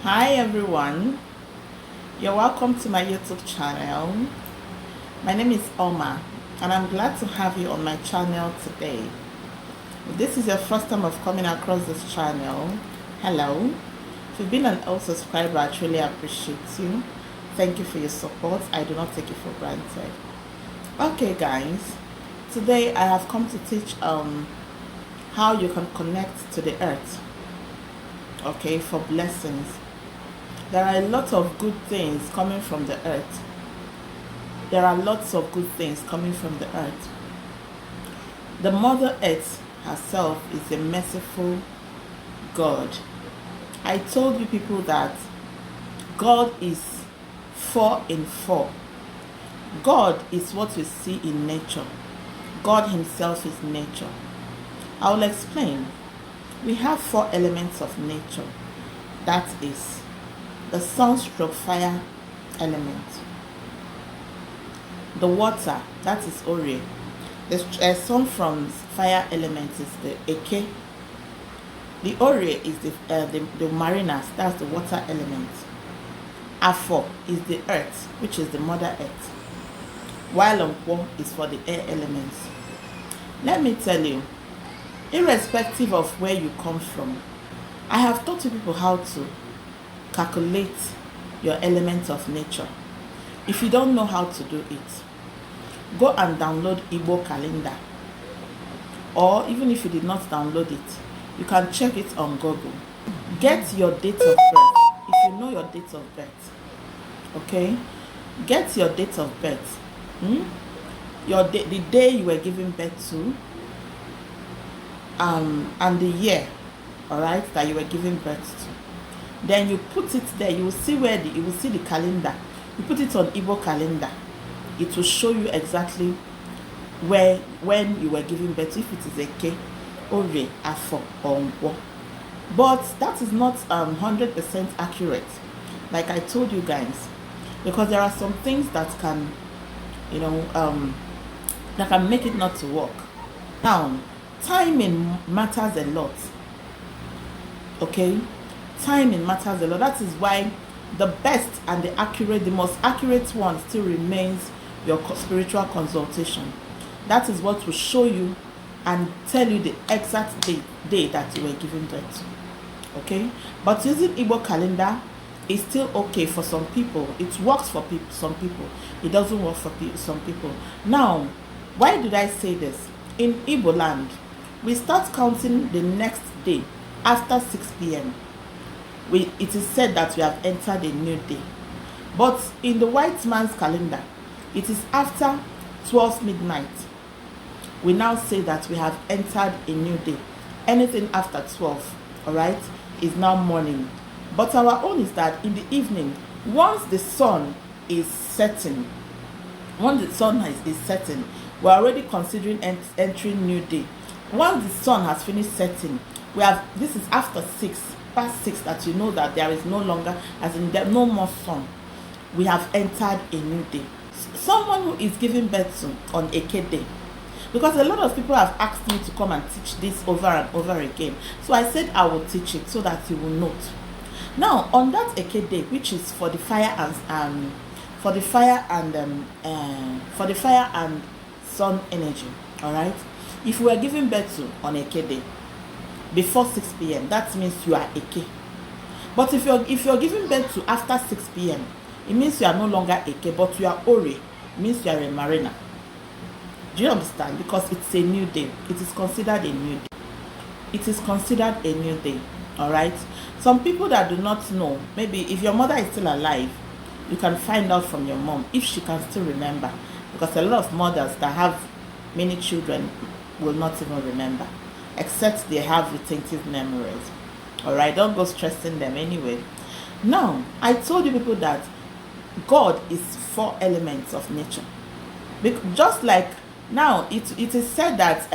Hi everyone, you're welcome to my YouTube channel. My name is Oma and I'm glad to have you on my channel today. If this is your first time of coming across this channel, hello. If you've been an old subscriber, I truly appreciate you. Thank you for your support. I do not take it for granted. Okay guys, today I have come to teach how you can connect to the earth, okay, for blessings. There are a lot of good things coming from the earth. There are lots of good things coming from the earth. The Mother Earth herself is a merciful God. I told you people that God is 4 in 4. God is what we see in nature. God himself is nature. I will explain. We have 4 elements of nature. That is the sun/fire element, the water, that is Ore, the sun from fire element is the Eke, the Ore is the mariners, that's the water element, Afo is the earth, which is the Mother Earth, while Nkwo is for the air elements. Let me tell you, irrespective of where you come from, I have taught you people how to calculate your elements of nature. If you don't know how to do it, go and download Igbo calendar, or even if you did not download it, you can check it on Google. Get your date of birth. If you know your date of birth, okay, get your date of birth, the day you were given birth to, and the year, all right, that you were given birth to. Then you put it there. You will see you will see the calendar. You put it on Igbo calendar. It will show you exactly when you were giving birth, if it is Eke, Ore, Afo, or Nkwo. But that is not 100% accurate, like I told you guys, because there are some things that can, that can make it not to work. Now, timing matters a lot. Okay. Timing matters a lot. That is why the best and the most accurate one still remains your spiritual consultation. That is what will show you and tell you the exact day that you were given birth. Okay, but using Igbo calendar is still okay for some people. It works for some people. It doesn't work for some people. Now, why did I say this? In Igbo land, we start counting the next day after 6 p.m. It is said that we have entered a new day. But in the white man's calendar, it is after 12 midnight. We now say that we have entered a new day. Anything after 12, all right, is now morning. But our own is that in the evening, once the sun is setting, we're already considering entering new day. Once the sun has finished setting, this is after past 6, that you know that there is no longer, as in there no more sun. We have entered a new day. Someone who is giving birth to on Eke day, because a lot of people have asked me to come and teach this over and over again, so I said I will teach it so that you will note. Now on that Eke day, which is for the fire and sun energy, all right, if we are giving birth to on Eke day before 6 p.m., that means you are Eke. But if you're giving birth to after 6 p.m., it means you are no longer Eke, but you are Ore. It means you are a mariner. Do you understand? Because it's a new day. It is considered a new day. It is considered a new day. All right. Some people that do not know, maybe if your mother is still alive, you can find out from your mom if she can still remember, because a lot of mothers that have many children will not even remember, except they have retentive memories. All right, don't go stressing them anyway. Now, I told you people that God is 4 elements of nature. Just like now, it is said that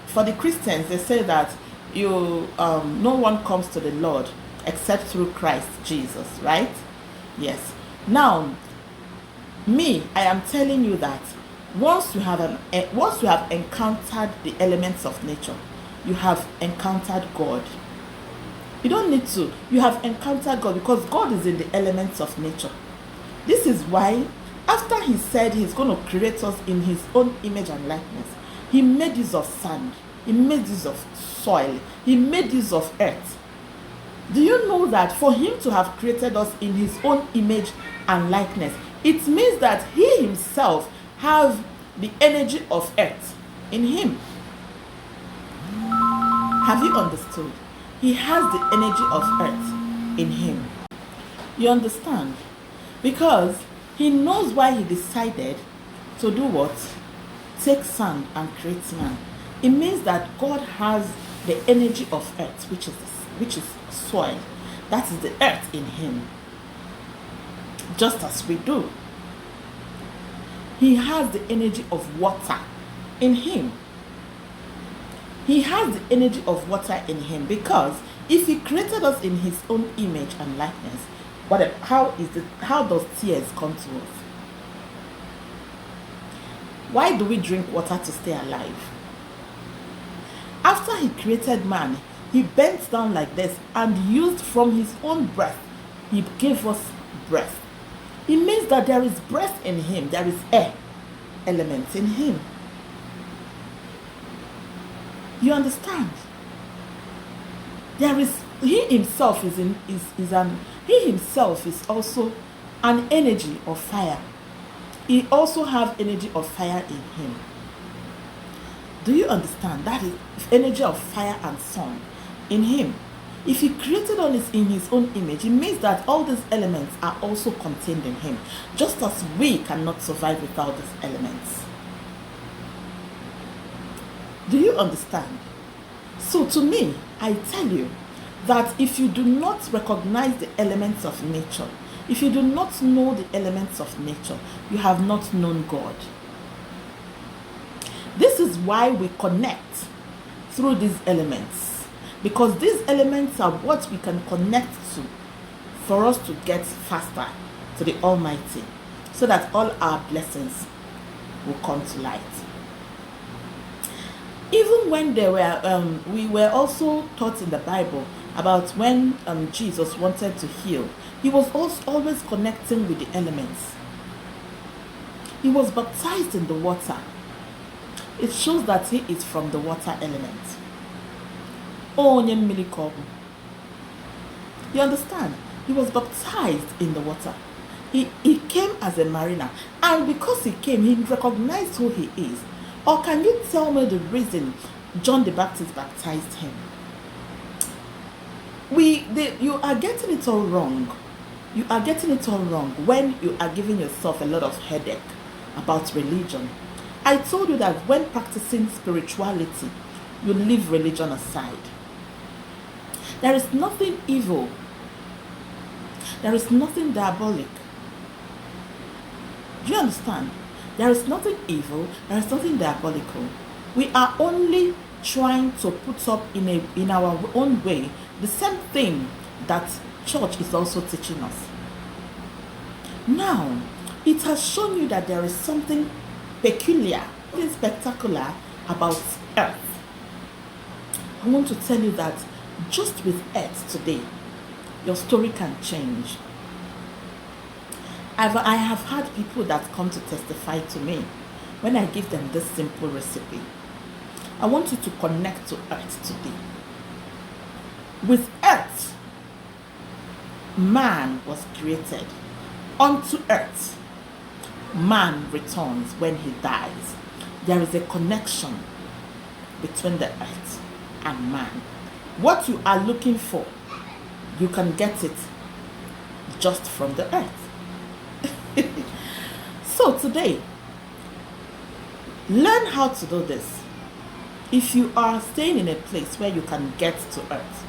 for the Christians, they say that no one comes to the Lord except through Christ Jesus, right? Yes. Now, I am telling you that once you have encountered the elements of nature, you have encountered God. You don't need to. You have encountered God because God is in the elements of nature. This is why after he said he's going to create us in his own image and likeness, he made use of sand. He made use of soil. He made use of earth. Do you know that for him to have created us in his own image and likeness, it means that he himself have the energy of earth in him? Have you understood? He has the energy of earth in him. You understand? Because he knows why he decided to do what? Take sand and create man. It means that God has the energy of earth, which is soil. That is the earth in him. Just as we do. He has the energy of water in him. He has the energy of water in him because if he created us in his own image and likeness, how does tears come to us? Why do we drink water to stay alive? After he created man, he bent down like this and used from his own breath. He gave us breath. It means that there is breath in him. There is air elements in him. You understand? He himself is also an energy of fire. He also have energy of fire in him. Do you understand? That is energy of fire and sun in him. If he created us in his own image, it means that all these elements are also contained in him, just as we cannot survive without these elements. Do you understand? So to me, I tell you that if you do not recognize the elements of nature, if you do not know the elements of nature, you have not known God. This is why we connect through these elements, because these elements are what we can connect to for us to get faster to the Almighty, so that all our blessings will come to light. Even when we were also taught in the Bible about when Jesus wanted to heal, he was also always connecting with the elements. He was baptized in the water. It shows that he is from the water element. You understand? He was baptized in the water. He came as a mariner, and because he came, he recognized who he is. Or can you tell me the reason John the Baptist baptized him? You are getting it all wrong. You are getting it all wrong when you are giving yourself a lot of headache about religion. I told you that when practicing spirituality, you leave religion aside. There is nothing evil. There is nothing diabolic. Do you understand? There is nothing evil. There is nothing diabolical. We are only trying to put up in our own way the same thing that church is also teaching us. Now, it has shown you that there is something peculiar, something spectacular about earth. I want to tell you that just with earth today, your story can change. I have had people that come to testify to me when I give them this simple recipe. I want you to connect to earth today. With earth, man was created. Unto earth, man returns when he dies. There is a connection between the earth and man. What you are looking for, you can get it just from the earth. So today, learn how to do this. If you are staying in a place where you can get to earth,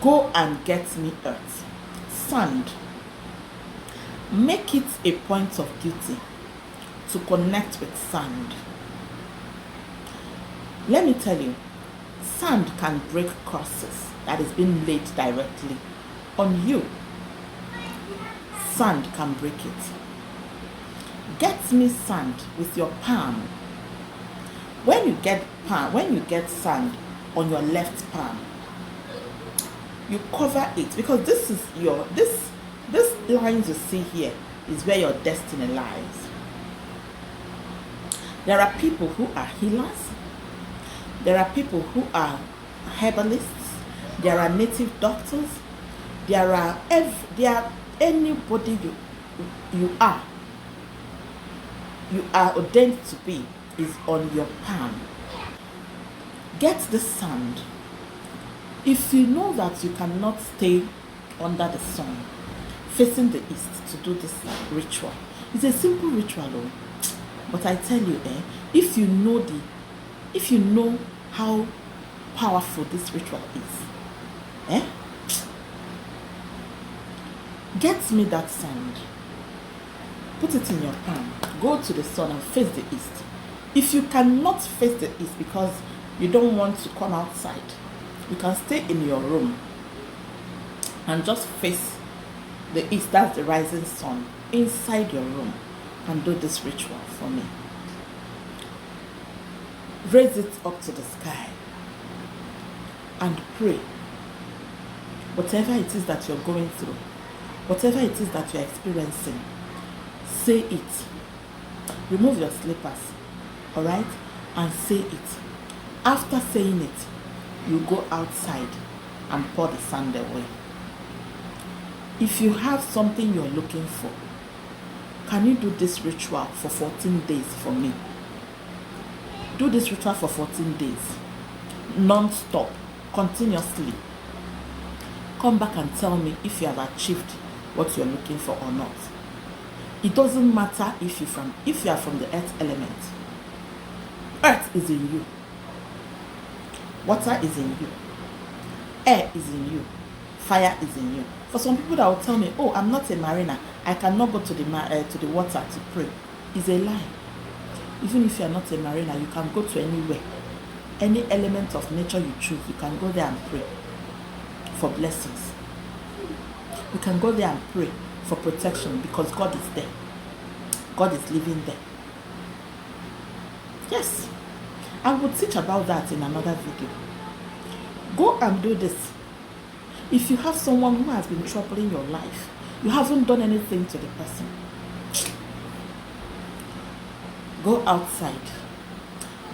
go and get me earth, sand. Make it a point of duty to connect with sand. Let me tell you, sand can break curses that is being laid directly on you. Sand can break it. Get me sand with your palm. When you get sand, on your left palm. You cover it because this is your this lines you see here is where your destiny lies. There are people who are healers. There are people who are herbalists. There are native doctors. There are anybody you are ordained to be is on your palm. Get the sand. If you know that you cannot stay under the sun, facing the east to do this ritual, it's a simple ritual, though. But I tell you, if you know how powerful this ritual is, get me that sand, put it in your palm, go to the sun and face the east. If you cannot face the east because you don't want to come outside, you can stay in your room and just face the east, that's the rising sun, inside your room, and do this ritual for me. Raise it up to the sky and pray. Whatever it is that you're going through, whatever it is that you're experiencing, say it. Remove your slippers, all right, and say it. After saying it, you go outside and pour the sand away. If you have something you're looking for, can you do this ritual for 14 days for me? Do this ritual for 14 days, non-stop, continuously. Come back and tell me if you have achieved what you're looking for or not. It doesn't matter if you are from the earth element. Earth is in you. Water is in you. Air is in you. Fire is in you. For some people that will tell me, oh, I'm not a mariner, I cannot go to the water to pray, is a lie. Even if you are not a mariner, you can go to anywhere. Any element of nature you choose, you can go there and pray for blessings. You can go there and pray for protection because God is there. God is living there. Yes, I will teach about that in another video. Go and do this. If you have someone who has been troubling your life, you haven't done anything to the person, go outside,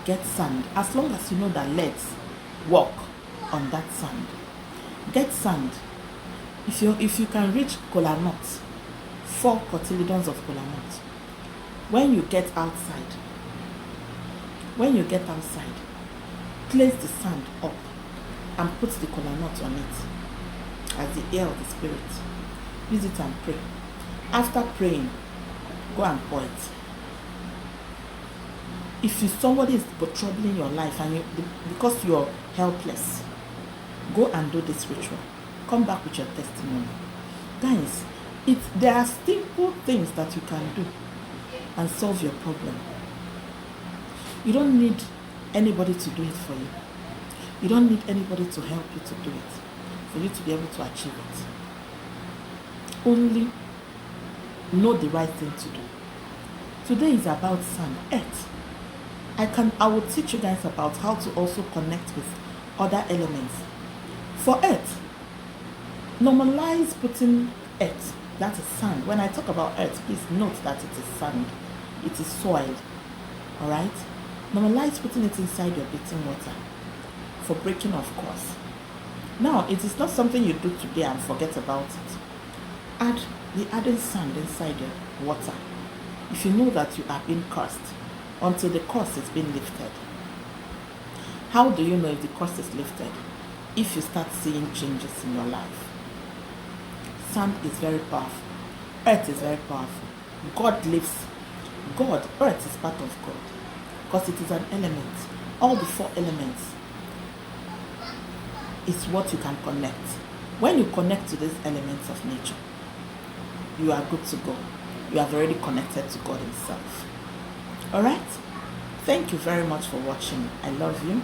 get sand. As long as you know that legs walk on that sand, get sand. If you can reach kola nuts, 4 cotyledons of kola nuts. When you get outside, place the sand up and put the kola nut on it as the air of the spirit. Use it and pray. After praying, go and pour it. If somebody is troubling your life and because you're helpless, go and do this ritual. Come back with your testimony. Guys, there are simple things that you can do and solve your problem. You don't need anybody to do it for you. You don't need anybody to help you to do it, for you to be able to achieve it. Only know the right thing to do. Today is about sand, earth. I will teach you guys about how to also connect with other elements. For earth, normalize putting earth, that is sand. When I talk about earth, please note that it is sand. It is soil. Alright? Normalize putting it inside your bathing water for breaking of course. Now, it is not something you do today and forget about it. Be adding sand inside your water if you know that you are being cursed until the curse is being lifted. How do you know if the curse is lifted? If you start seeing changes in your life. Sand is very powerful. Earth is very powerful. God lives. Earth is part of God because it is an element. All the 4 elements is what you can connect. When you connect to these elements of nature, you are good to go. You have already connected to God himself. Alright? Thank you very much for watching. I love you.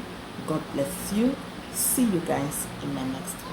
God bless you. See you guys in my next video.